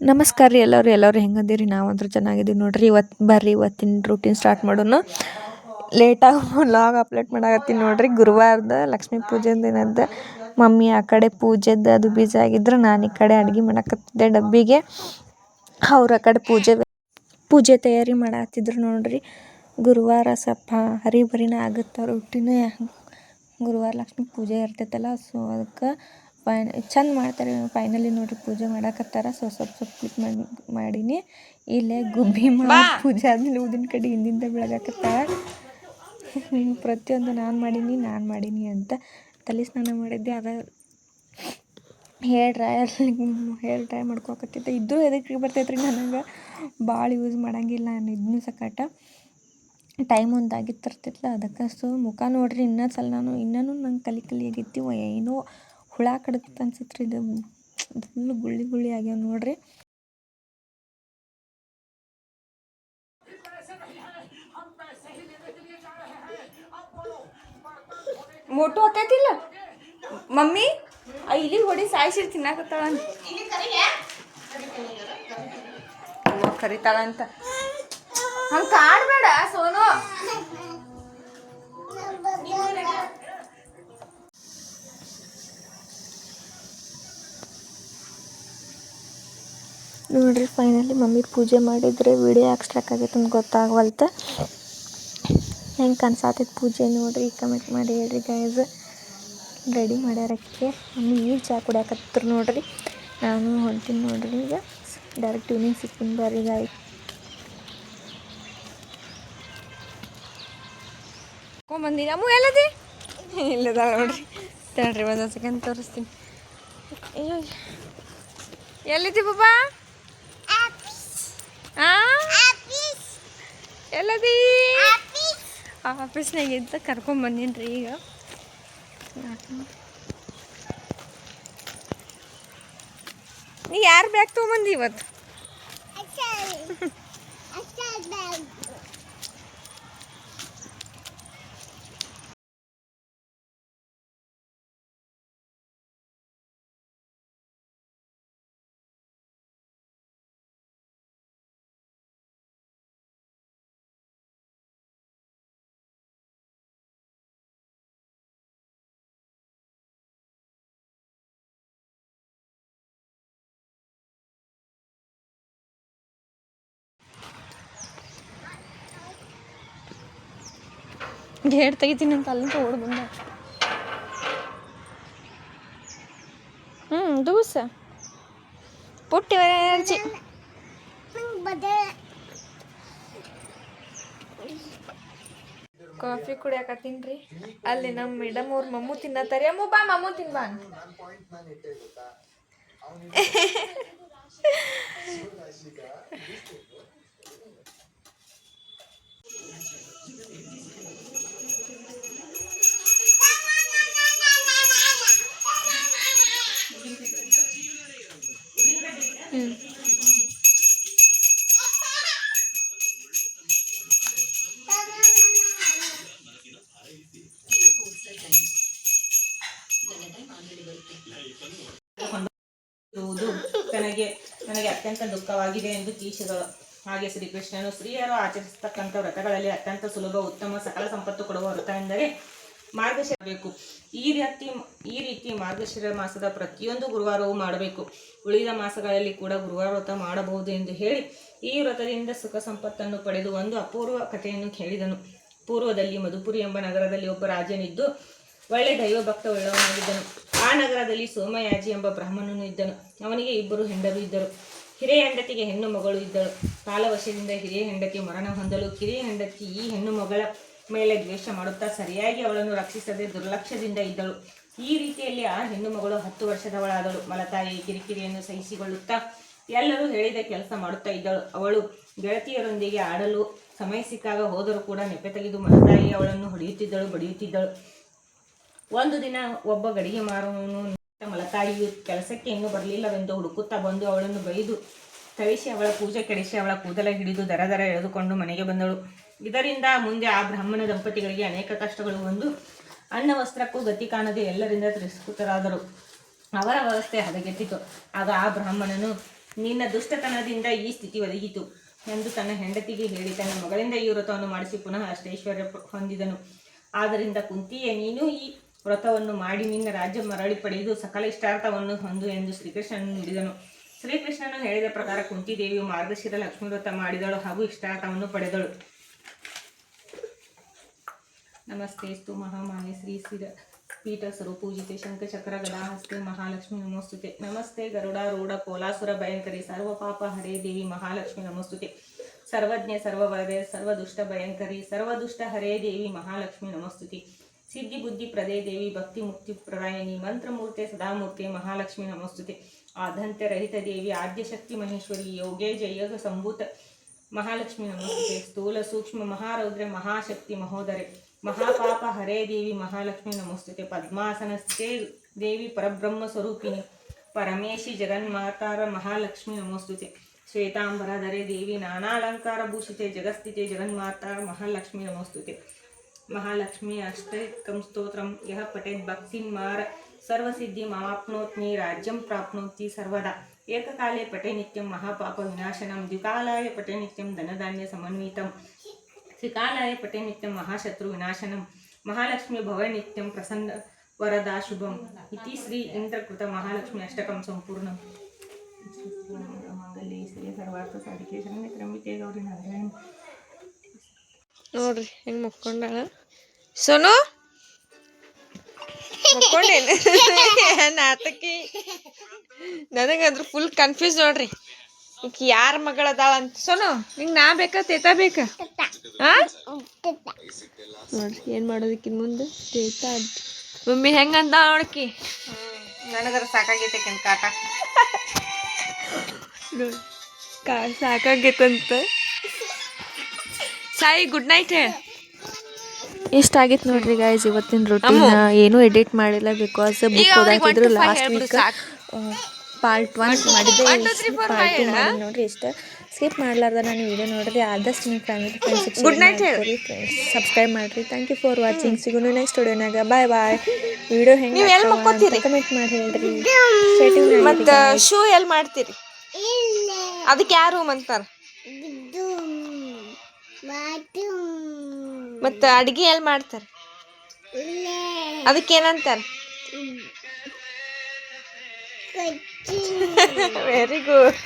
ನಮಸ್ಕಾರ ರೀ ಎಲ್ಲರೂ ಹೆಂಗದಿರಿ. ನಾವಂತೂ ಚೆನ್ನಾಗಿದ್ದೀವಿ ನೋಡ್ರಿ. ಇವತ್ತಿನ ರೂಟೀನ್ ಸ್ಟಾರ್ಟ್ ಮಾಡೋಣ. ಲೇಟಾಗಿ ವ್ಲಾಗ್ ಅಪ್ಲೋಡ್ ಮಾಡಾಕತ್ತೀನಿ ನೋಡ್ರಿ. ಗುರುವಾರದ ಲಕ್ಷ್ಮೀ ಪೂಜೆ ದಿನದ ಮಮ್ಮಿ ಆ ಕಡೆ ಪೂಜೆದ್ದು ಅದು ಬೀಜ ಆಗಿದ್ರು, ನಾನು ಈ ಕಡೆ ಅಡುಗೆ ಮಾಡಾಕತ್ತಿದ್ದೆ ಡಬ್ಬಿಗೆ. ಅವ್ರು ಆ ಕಡೆ ಪೂಜೆ ತಯಾರಿ ಮಾಡಾಕತ್ತಿದ್ರು ನೋಡ್ರಿ. ಗುರುವಾರ ಸ್ವಲ್ಪ ಹರಿಬರಿನ ಆಗುತ್ತೆ ರೊಟ್ಟಿನೇ. ಗುರುವಾರ ಲಕ್ಷ್ಮೀ ಪೂಜೆ ಇರ್ತೈತಲ್ಲ, ಸೊ ಅದಕ್ಕೆ ಚಂದ ಮಾಡ್ತಾರೆ. ಫೈನಲಿ ನೋಡ್ರಿ ಪೂಜೆ ಮಾಡಾಕತ್ತಾರ. ಸೊ ಸ್ವಲ್ಪ ಕ್ಲಿಕ್ ಮಾಡೀನಿ. ಇಲ್ಲೇ ಗುಬ್ಬಿ ಮಾಡಿ ಪೂಜೆ ಆದ್ಮೇಲೆ ಊದಿನ ಕಡೆ ಹಿಂದಿಂದ ಬೆಳಗಾಕತ್ತಾಳ. ಪ್ರತಿಯೊಂದು ನಾನು ಮಾಡೀನಿ ಅಂತ ತಲೆ ಸ್ನಾನ ಮಾಡಿದ್ದೆ. ಅದ ಹೇರ್ ಡ್ರೈ ಮಾಡ್ಕೊಕತ್ತಿದ್ದೆ. ಇದ್ದು ಎದಕ್ಕೆ ಬರ್ತೈತ್ರಿ, ನನಗೆ ಭಾಳ ಯೂಸ್ ಮಾಡಂಗಿಲ್ಲ ನಾನು ಇದನ್ನು ಸಕಟ. ಟೈಮ್ ಒಂದು ಆಗಿತ್ತಿರ್ತೈತಲ್ಲ ಅದಕ್ಕೆ. ಸೊ ಮುಖ ನೋಡ್ರಿ ಇನ್ನೂ ನಂಗೆ ಕಲಿ ಆಗೈತಿ. ಏನೋ ಹುಳ ಕಡಿತ ಅನ್ಸತ್ರಿ. ಇದು ಫುಲ್ಲು ಗುಳ್ಳಿ ಆಗ್ಯಾವ ನೋಡ್ರಿ. ಮೋಟು ಹತ್ತೈತಿಲ್ಲ ಮಮ್ಮಿ, ಇಲ್ಲಿ ಹೊಡಿ ಸಾಯಿಸಿ ತಿನ್ನಾಕತ್ತಾಳ ಕರಿತಾಳಂತ. ಹಂಗೆ ಕಾಡ್ಬೇಡ ಸೋನು. ನೋಡ್ರಿ ಫೈನಲಿ ಮಮ್ಮಿ ಪೂಜೆ ಮಾಡಿದ್ರೆ ವಿಡಿಯೋ ಯಾಕೆ ಸ್ಟ್ರಕ್ ಆಗೈತೆ ಅಂತ ಗೊತ್ತಾಗವಲ್ತು. ಹೆಂಗೆ ಕನ್ಸಾತೈತೆ ಪೂಜೆ ನೋಡ್ರಿ, ಕಮೆಂಟ್ ಮಾಡಿ ಹೇಳ್ರಿ ಗೈಸ್. ರೆಡಿ ಮಾಡ್ಯಾರಕ್ಕೆ ಮಮ್ಮಿ ಈಗ ಚಹಾ ಕುಡಿಯಾಕತ್ರು ನೋಡ್ರಿ. ನಾನು ಹೊಂಟೀನಿ ನೋಡ್ರಿ. ಈಗ ಡೈರೆಕ್ಟ್ ಈವ್ನಿಂಗ್ ಸಿಗ್ತೀನಿ ಬರ್ರಿ ಗಾಯ್. ಬಂದಿ ಅಮ್ಮ ಎಲ್ಲದಿ ಇಲ್ಲದ ನೋಡ್ರಿ. ತಡ್ರಿ ಒಂದು ಸೆಕೆಂಡ್ ತೋರಿಸ್ತೀನಿ. ಅಯ್ಯೋ ಎಲ್ಲಿದ್ದಿ ಬಾಬಾ? ಎಲ್ಲದಿ? ಆಫೀಸ್ನಾಗ ಇದ್ದ ಕರ್ಕೊಂಬಂದಿನ್ರಿ ಈಗ. ನೀ ಯಾರು ಬ್ಯಾಗ್ ತೊಗೊಂಬಂದಿ ಇವತ್ತು? ಗೇಟ್ ತೆಗಿತೀನಿ ಅಂತ ಅಲ್ಲಿಂದ ಓಡ್ ಬಂದ. ದೂಸ ಪುಟ್ಟಿ ಎನರ್ಜಿ. ಕಾಫಿ ಕುಡಿಯಾಕತ್ತೀನಿ ರೀ. ಅಲ್ಲಿ ನಮ್ಮ ಮೇಡಮ್ ಅವ್ರ ಮಮ್ಮು ತಿನ್ನತ್ತಾರಿ. ಅಮ್ಮ ಬಾ ಮಮ್ಮು ತಿನ್ಬಾ. ನನಗೆ ಅತ್ಯಂತ ದುಃಖವಾಗಿದೆ ಎಂದು ಟೀಕೆಗಳು. ಹಾಗೆ ಶ್ರೀಕೃಷ್ಣನು ಸ್ತ್ರೀಯರು ಆಚರಿಸತಕ್ಕಂಥ ವ್ರತಗಳಲ್ಲಿ ಅತ್ಯಂತ ಸುಲಭ, ಉತ್ತಮ, ಸಕಲ ಸಂಪತ್ತು ಕೊಡುವ ವ್ರತ ಎಂದರೆ ಮಾರ್ಗಶಿರ ಬೇಕು. ಈ ರೀತಿ ಮಾರ್ಗಶಿರ ಮಾಸದ ಪ್ರತಿಯೊಂದು ಗುರುವಾರವೂ ಮಾಡಬೇಕು. ಉಳಿದ ಮಾಸಗಳಲ್ಲಿ ಕೂಡ ಗುರುವಾರ ವ್ರತ ಮಾಡಬಹುದು ಎಂದು ಹೇಳಿ ಈ ವ್ರತದಿಂದ ಸುಖ ಸಂಪತ್ತನ್ನು ಪಡೆದು ಒಂದು ಅಪೂರ್ವ ಕಥೆಯನ್ನು ಕೇಳಿದನು. ಪೂರ್ವದಲ್ಲಿ ಮಧುಪುರಿ ಎಂಬ ನಗರದಲ್ಲಿ ಒಬ್ಬ ರಾಜನಿದ್ದು ಒಳ್ಳೆ ದೈವಭಕ್ತ ಉಳ್ಳವನಾಗಿದ್ದನು. ಆ ನಗರದಲ್ಲಿ ಸೋಮಯಾಜಿ ಎಂಬ ಬ್ರಾಹ್ಮಣನು ಇದ್ದನು. ಅವನಿಗೆ 2 ಹೆಂಡರು ಇದ್ದರು. ಹಿರಿಯ ಹೆಂಡತಿಗೆ ಹೆಣ್ಣು ಮಗಳು ಇದ್ದಳು. ಕಾಲವಶದಿಂದ ಹಿರಿಯ ಹೆಂಡತಿ ಮರಣ ಹೊಂದಲು ಕಿರಿಯ ಹೆಂಡತಿ ಈ ಹೆಣ್ಣು ಮಗಳ ಮೇಲೆ ದ್ವೇಷ ಮಾಡುತ್ತಾ ಸರಿಯಾಗಿ ಅವಳನ್ನು ರಕ್ಷಿಸದೆ ದುರ್ಲಕ್ಷ್ಯದಿಂದ ಇದ್ದಳು. ಈ ರೀತಿಯಲ್ಲಿ ಆ ಹೆಣ್ಣು ಮಗಳು 10 ವರ್ಷದವಳಾದಳು. ಮಲತಾಯಿ ಕಿರಿಕಿರಿಯನ್ನು ಸಹಿಸಿಕೊಳ್ಳುತ್ತಾ ಎಲ್ಲರೂ ಹೇಳಿದ ಕೆಲಸ ಮಾಡುತ್ತಾ ಇದ್ದಳು. ಅವಳು ಗೆಳತಿಯರೊಂದಿಗೆ ಆಡಲು ಸಮಯ ಸಿಕ್ಕಾಗ ಹೋದರೂ ಕೂಡ ನೆಪೆ ತೆಗೆದು ಮಲತಾಯಿ ಅವಳನ್ನು ಹೊಡೆಯುತ್ತಿದ್ದಳು, ಬಡಿಯುತ್ತಿದ್ದಳು. ಒಂದು ದಿನ ಒಬ್ಬ ಗಡಿಗೆ ಮಾರುವವನು ಮಲತಾಯಿಯು ಕೆಲಸಕ್ಕೆ ಇನ್ನೂ ಬರಲಿಲ್ಲವೆಂದು ಹುಡುಕುತ್ತಾ ಬಂದು ಅವಳನ್ನು ಬೈದು ಥಳಿಸಿ ಅವಳ ಪೂಜೆ ಕೆಡಿಸಿ ಅವಳ ಕೂದಲ ಹಿಡಿದು ದರ ಎಳೆದುಕೊಂಡು ಮನೆಗೆ ಬಂದಳು. ಇದರಿಂದ ಮುಂದೆ ಆ ಬ್ರಾಹ್ಮಣ ದಂಪತಿಗಳಿಗೆ ಅನೇಕ ಕಷ್ಟಗಳು ಬಂದು ಅನ್ನ ವಸ್ತ್ರಕ್ಕೂ ಗತಿ ಕಾಣದೆ ಎಲ್ಲರಿಂದ ತಿರಸ್ಕೃತರಾದರು. ಅವರ ವ್ಯವಸ್ಥೆ ಹದಗೆಟ್ಟಿತು. ಆಗ ಆ ಬ್ರಾಹ್ಮಣನು ನಿನ್ನ ದುಷ್ಟತನದಿಂದ ಈ ಸ್ಥಿತಿ ಒದಗಿತು ಎಂದು ತನ್ನ ಹೆಂಡತಿಗೆ ಹೇಳಿ ತನ್ನ ಮಗಳಿಂದ ಈ ವ್ರತವನ್ನು ಮಾಡಿಸಿ ಪುನಃ ಅಷ್ಟೈಶ್ವರ್ಯ ಹೊಂದಿದನು. ಆದ್ದರಿಂದ ಕುಂತಿಯೇ, ನೀನು ಈ ವ್ರತವನ್ನು ಮಾಡಿ ನಿನ್ನ ರಾಜ್ಯ ಮರಳಿ ಪಡೆದು ಸಕಲ ಇಷ್ಟಾರ್ಥವನ್ನು ಹೊಂದು ಎಂದು ಶ್ರೀಕೃಷ್ಣನು ನುಡಿದನು. ಶ್ರೀಕೃಷ್ಣನು ಹೇಳಿದ ಪ್ರಕಾರ ಕುಂತಿದೇವಿಯು ಮಾರ್ಗಶಿರ ಲಕ್ಷ್ಮೀ ವ್ರತ ಮಾಡಿದಳು ಹಾಗೂ ಇಷ್ಟಾರ್ಥವನ್ನು ಪಡೆದಳು. ನಮಸ್ತೆಸ್ತು ಮಹಾಮಾಯೆ ಶ್ರೀ ಸ್ಥಿರ ಪೀಠ ಸ್ವರೂಪೂಜಿತೆ ಶಂಖಚಕ್ರ ಗದಾಹಸ್ತೆ ಮಹಾಲಕ್ಷ್ಮಿ ನಮೋಸ್ತುತೆ. ನಮಸ್ತೆ ಗರುಡಾರೂಢ ಕೋಲಾಸುರ ಭಯಂಕರಿ ಸರ್ವ ಪಾಪ ಹರೇ ದೇವಿ ಮಹಾಲಕ್ಷ್ಮಿ ನಮೋಸ್ತುತೆ. ಸರ್ವಜ್ಞ ಸರ್ವವರದೆ ಸರ್ವದುಷ್ಟ ಭಯಂಕರಿ ಸರ್ವದುಷ್ಟ ಹರೇ ದೇವಿ ಮಹಾಲಕ್ಷ್ಮಿ ನಮೋಸ್ತುತೆ. ಸಿದ್ಧಿ ಬುದ್ಧಿ ಪ್ರದೇ ದೇವಿ ಭಕ್ತಿ ಮುಕ್ತಿ ಪ್ರದಾಯಿನಿ ಮಂತ್ರಮೂರ್ತೆ ಸದಾಮೂರ್ತೆ ಮಹಾಲಕ್ಷ್ಮಿ ನಮೋಸ್ತುತೆ. ಆದಂತ್ಯ ರಹಿತ ದೇವಿ ಆದ್ಯಶಕ್ತಿ ಮಹೇಶ್ವರಿ ಯೋಗೇ ಜಯಗ ಸಂಭೂತ ಮಹಾಲಕ್ಷ್ಮಿ ನಮೋಸ್ತುತೆ. ಸ್ಥೂಲ ಸೂಕ್ಷ್ಮ ಮಹಾರೌದ್ರ ಮಹಾಶಕ್ತಿ ಮಹೋದರೆ ಮಹಾಪಾಪ ಹರೇ ದೇವಿ ಮಹಾಲಕ್ಷ್ಮಿ ನಮೋಸ್ತುತೆ. ಪದ್ಮಾಸನಸ್ಥೆ ದೇವಿ ಪರಬ್ರಹ್ಮ ಸ್ವರೂಪಿಣಿ ಪರಮೇಶಿ ಜಗನ್ಮಾತಾರ ಮಹಾಲಕ್ಷ್ಮಿ ನಮೋಸ್ತುತೆ. ಶ್ವೇತಾಂಬರಧರೆ ದೇವಿ ನಾನಾಲಂಕಾರ ಭೂಷಿತೆ ಜಗಸ್ಥಿತೆ ಜಗನ್ಮಾತಾರ ಮಹಾಲಕ್ಷ್ಮಿ ನಮೋಸ್ತುತೆ. ಮಹಾಲಕ್ಷ್ಮಿ ಅಷ್ಟೈಕಂ ಸ್ತೋತ್ರಂ ಯಃ ಪಠೇತ್ ಭಕ್ತಿನ್ಮಾರ ಸರ್ವಸಿದ್ಧಿಮಾಪ್ನೋತಿ ರಾಜ್ಯಂ ಪ್ರಾಪ್ನೋತಿ ಸರ್ವದಾ. ಏಕಕಾಲೇ ಪಠೇ ನಿತ್ಯಂ ಮಹಾಪಾಪ ವಿನಾಶನಂ ದ್ವಿಕಾಲಾಯ ಪಠೇ ನಿತ್ಯಂ ಧನಧಾನ್ಯ ಸಮನ್ವಿತಂ ತ್ರಿಕಾಲಾಯ ಪಠೇ ನಿತ್ಯಂ ಮಹಾಶತ್ರು ವಿನಾಶನಂ ಮಹಾಲಕ್ಷ್ಮಿ ಭವ ನಿತ್ಯಂ ಪ್ರಸನ್ನ ವರದಾ ಶುಭಂ. ಇತಿ ಶ್ರೀ ಇಂದ್ರಕೃತ ಮಹಾಲಕ್ಷ್ಮಿ ಅಷ್ಟಕಂ ಸಂಪೂರ್ಣಂ. ಮಂಗಲ್ಯೆ ಶ್ರೀ ಸರ್ವಾರ್ಥ ಸಾಧಿಕೆ ಶರಣ್ಯ ತ್ರ್ಯಂಬಕೆ ಗೌರಿ ನಾರಾಯಣಿ. ನೋಡ್ರಿ ಹೆಂಗೆ ಮಕ್ಕೊಂಡಾಳ ಸೋನು. ಮಕ್ಕೊಂಡೇನು ನಾಟಕಿ ನನಗಂದ್ರೆ ಫುಲ್ ಕನ್ಫ್ಯೂಸ್ ನೋಡ್ರಿ. ಈಗ ಯಾರ ಮಗಳದಾಳ ಅಂತ ಸೋನು ನಿಂಗೆ ನಾ ಬೇಕಾ ತೇತಾ ಬೇಕಾ? ನೋಡ್ರಿ ಏನು ಮಾಡೋದಕ್ಕಿನ್ ಮುಂದೆ ತೇತಾ ಮಮ್ಮಿ ಹೆಂಗಂದ ನೋಡಕಿ. ನನಗರ ಸಾಕಾಗೈತೆ ಕಾಟ. ಸಾಕಾಗೈತಂತ. ಸಾಯಿ ಗುಡ್ ನೈಟ್ ಹೇಳ. ಇಷ್ಟ ಆಗಿತ್ತು ನೋಡ್ರಿ ಗಾಯ್ಸ್ ಇವತ್ತಿನ ರೂಟೀನ್. ಏನೂ ಎಡಿಟ್ ಮಾಡಿಲ್ಲ ಬಿಕಾಸ್ ಬುಕ್ ಓದಾಕಿದ್ರು ಲಾಸ್ಟ್ ವೀಕ್. ಪಾರ್ಟ್ 1 ಮಾಡಿದ್ದೆ, ಪಾರ್ಟ್ 2 ಮಾಡಿ ನೋಡ್ರಿ. ಇಷ್ಟ ಸ್ಕಿಪ್ ಮಾಡ್ಲಾರ್ದ ನಾನು ವಿಡಿಯೋ ನೋಡ್ರಿ. ಆದಷ್ಟು ನಿಮ್ಮ ಫ್ಯಾಮಿಲಿ ಫ್ರೆಂಡ್ಸ್ ಗುಡ್ ನೈಟ್ ಹೇಳಿ ಸಬ್ಸ್ಕ್ರೈಬ್ ಮಾಡಿರಿ. Thank you for watching. ಸಿಗೋಣ ನೆಕ್ಸ್ಟ್ ವಿಡಿಯೋನಾಗ. Bye bye. ವಿಡಿಯೋ ಹೆಂಗೆ ಕಮೆಂಟ್ ಮಾಡಿ ಹೇಳ್ರಿ. ಮತ್ತು ಶೂ ಎಲ್ಲಿ ಮಾಡ್ತೀರಿ? ಅದಕ್ಕೆ ಯಾರು ರೂಮ್ ಅಂತಾರೆ? ಮತ್ತು ಅಡುಗೆ ಎಲ್ಲಿ ಮಾಡ್ತಾರೆ? ಅದಕ್ಕೆ ಏನಂತಾರೆ? Very good.